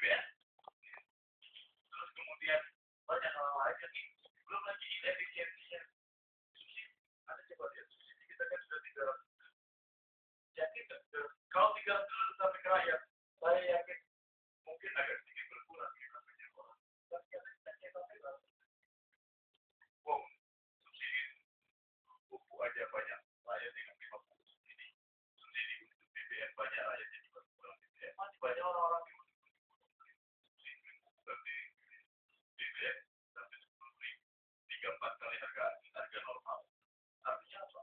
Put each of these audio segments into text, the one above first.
BBM. Terus kemudian banyak hal lain yang belum lagi efisiensinya. Subsidi, ada coba lihat subsidi kita kan sudah 300. Yakin nggak? Kalau 300 sampai ke rakyat, saya yakin mungkin agak sedikit berkurang kita banyak orang. Tapi ada yang sampai wow, subsidi pupuk aja banyak rakyat yang 50 subsidi. Subsidi untuk BBM banyak rakyat yang juga kurang BBM. Masih banyak orang-orang yang subsidi pupuk di BBM sampai 10.000, 3-4 kali harga normal. Artinya apa?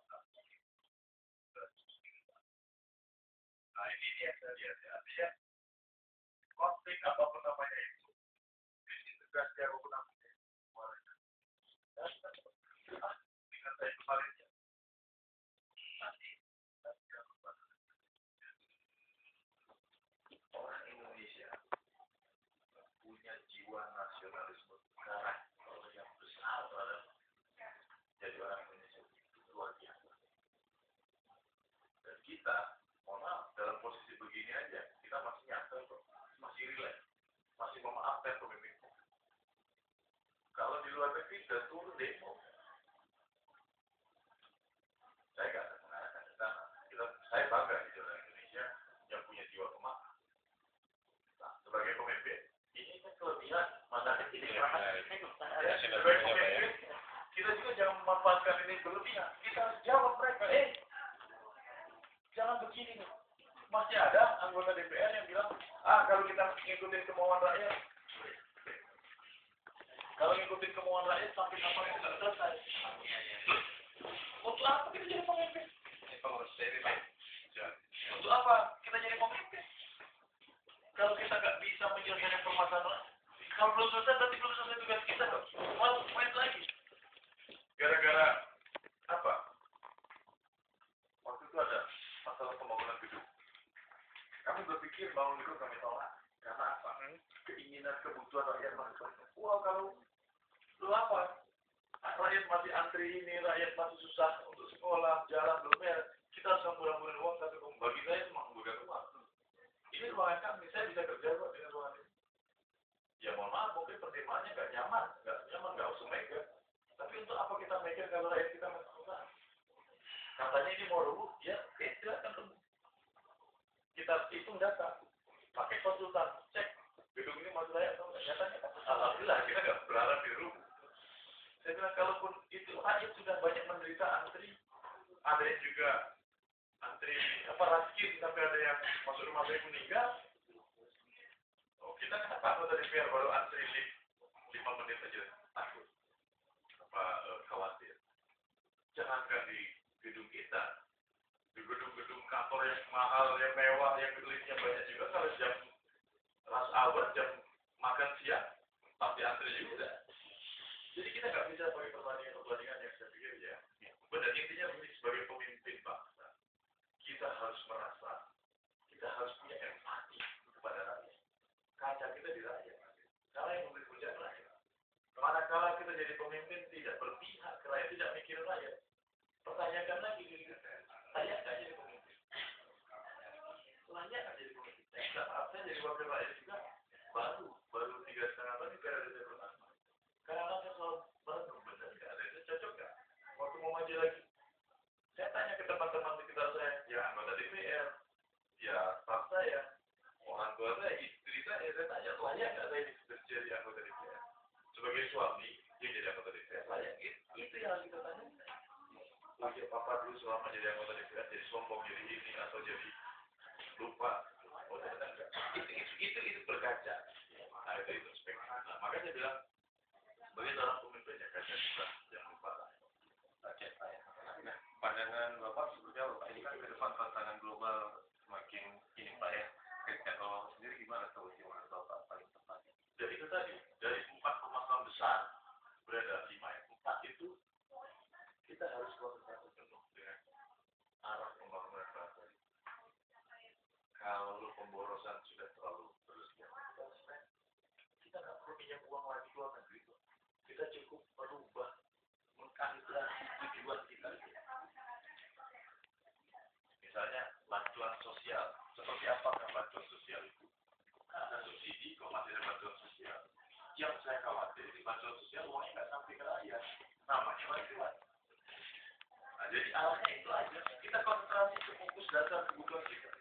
Nah ini yang saya lihat ya. Artinya konflik apapun namanya itu disintegrasi apapun namanya dengan saya kemarin ya nanti orang Indonesia punya jiwa nasionalisme sekarang yang besar terhadap jadi orang Indonesia itu luar biasa. Dan kita, mohon maaf, dalam posisi begini aja kita masih nyata, masih relax, masih memaafkan pemimpin. Kalau di luar negeri sudah turun demo, saya nggak akan mengarahkan ke sana. Saya bangga di orang Indonesia yang punya jiwa pemaaf. Nah, sebagai pemimpin, ini kan kelebihan masa kecil ya. Sebagai pemimpin, kita juga jangan memanfaatkan ini berlebihan. Kita harus jawab mereka, jangan begini nih. Masih ada anggota DPR yang bilang, kalau kita ngikutin kemauan rakyat, sampai kapan kita selesai. Untuk apa kita jadi pemimpin? Untuk apa kita jadi pemimpin? Kalau kita nggak bisa menyelesaikan permasalahan, kalau belum selesai berarti belum selesai tugas kita dong. Main lagi. Gara-gara apa? Waktu itu ada masalah pembangunan gedung. Kami berpikir bangun gedung kami tolak. Karena apa? Keinginan kebutuhan rakyat masih banyak. Wah kalau lu apa? Rakyat masih antri ini, rakyat masih susah untuk sekolah, jalan belum beres. Kita harus murah-murahin uang satu bagi saya cuma menggunakan uang. Ini ruangan kami, saya bisa kerja kok dengan ruangan ini. Ya mohon maaf, mungkin penerimaannya nggak nyaman, nggak usah mega. Tapi untuk apa kita mega kalau rakyat kita masih susah? Katanya ini mau rubuh, ya silakan rubuh. Kita hitung data, pakai konsultan, cek gedung ini masih layak atau enggak. Nyatanya, alhamdulillah kita nggak berharap dirubuh. Saya bilang kalaupun itu rakyat sudah banyak menderita antri, ada yang juga antri raskin sampai ada yang masuk rumah sakit meninggal. Oh kita kenapa anggota DPR baru antri 5 menit aja takut, khawatir. Jangankan di gedung kita, di gedung-gedung kantor yang mahal, yang mewah, yang liftnya banyak juga, kalau jam rush hour, jam makan siang, pasti antri juga. Jadi kita nggak bisa pakai perbandingan yang saya pikir ya. Benar, intinya begini, sebagai pemimpin bangsa, kita harus merasa, kita harus punya empati kepada rakyat. Kaca kita di rakyat. Karena yang memberi kerjaan rakyat. Manakala kita jadi pemimpin tidak berpihak ke rakyat, tidak mikir rakyat. Pertanyakan lagi diri kita, layak nggak jadi pemimpin? Layak nggak jadi pemimpin? Maaf, saya jadi wakil rakyat juga baru 3,5 tahun di periode saya pertama. Karena saya selalu merenung, benar nggak ada itu cocok nggak? Waktu mau maju lagi, saya tanya ke teman-teman sekitar saya, ya anggota DPR, ya staf saya, orang tua saya, istri saya tanya layak nggak saya jadi anggota DPR? Sebagai suami, dia jadi anggota DPR, layak itu yang harus kita tanya. Lagi papa dulu selama jadi anggota DPR, jadi sombong, jadi ini atau jadi lupa, oh ternyata enggak. Itu berkaca. Nah itu introspeksi. Nah makanya saya bilang, sebagai seorang pemimpin yang kaca juga jangan lupa kaca saya. Nah, pandangan Bapak sebetulnya Bapak ini kan ke depan tantangan global semakin ini Pak ya. Kalau sendiri gimana solusi menurut Bapak paling tepat? Jadi itu tadi dari 4 permasalahan besar berada 5 ya. 4 itu kita harus konsentrasi penuh dengan arah pembangunan bangsa. Kalau pemborosan sudah terlalu berlebihan, kita nggak perlu pinjam uang lagi luar negeri. Kita cukup merubah, mengkalibrasi tujuan kita. Misalnya bantuan sosial, seperti apakah bantuan sosial itu? Ada subsidi, yang saya khawatir di bantuan sosial uangnya nggak sampai ke rakyat, namanya bantuan. Nah, jadi arahnya itu aja. Kita konsentrasi ke fokus dasar kebutuhan kita.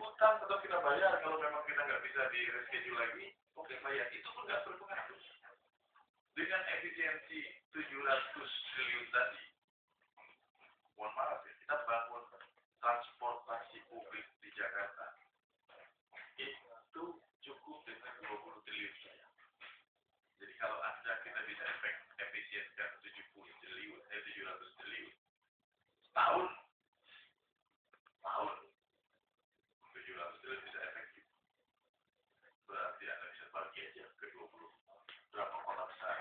Utang tetap kita bayar, kalau memang kita nggak bisa di reschedule lagi, oke bayar. Itu pun nggak berpengaruh. Dengan efisiensi 700 triliun tadi, mohon maaf ya, kita bangun transportasi publik di Jakarta itu cukup dengan 20 triliun saja. Jadi kalau Anda kita bisa efisienkan 700 triliun tahun 700 triliun bisa efektif. Berarti Anda bisa bagi aja ke 20 berapa kota besar.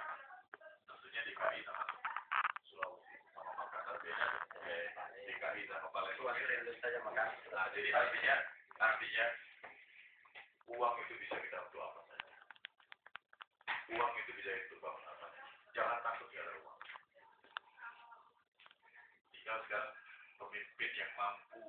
Tentunya DKI sama Sulawesi sama Makassar beda. DKI sama Palembang. Nah, jadi artinya uang itu bisa kita untuk apa saja. Uang itu bisa untuk bangun apa saja. Jangan takut ya ada uang. Tinggal sekarang pemimpin yang mampu